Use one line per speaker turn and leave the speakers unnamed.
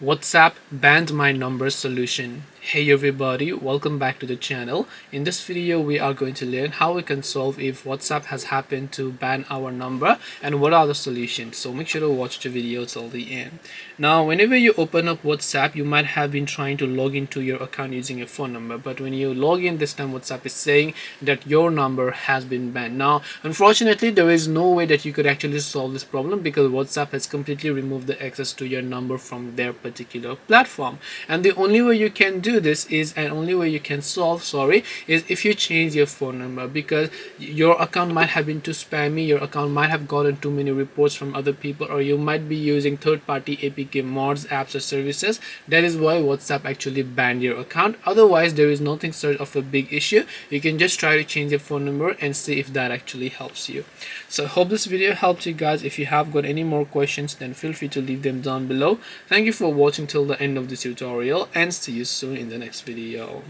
WhatsApp banned my number solution. Hey everybody, welcome back to the channel. In this video we are going to learn how we can solve if WhatsApp has happened to ban our number and what are the solutions. So make sure to watch the video till the end. Now whenever you open up WhatsApp, you might have been trying to log into your account using a phone number, but when you log in this time, WhatsApp is saying that your number has been banned. Now unfortunately there is no way that you could actually solve this problem because WhatsApp has completely removed the access to your number from their particular platform, and the only way you can do this is, and only way you can solve is if you change your phone number, because your account might have been too spammy, your account might have gotten too many reports from other people, or you might be using third-party APK mods, apps or services. That is why WhatsApp actually banned your account. Otherwise there is nothing sort of a big issue. You can just try to change your phone number and see if that actually helps you. So I hope this video helped you guys. If you have got any more questions, then feel free to leave them down below. Thank you for watching till the end of this tutorial, and see you soon in the next video.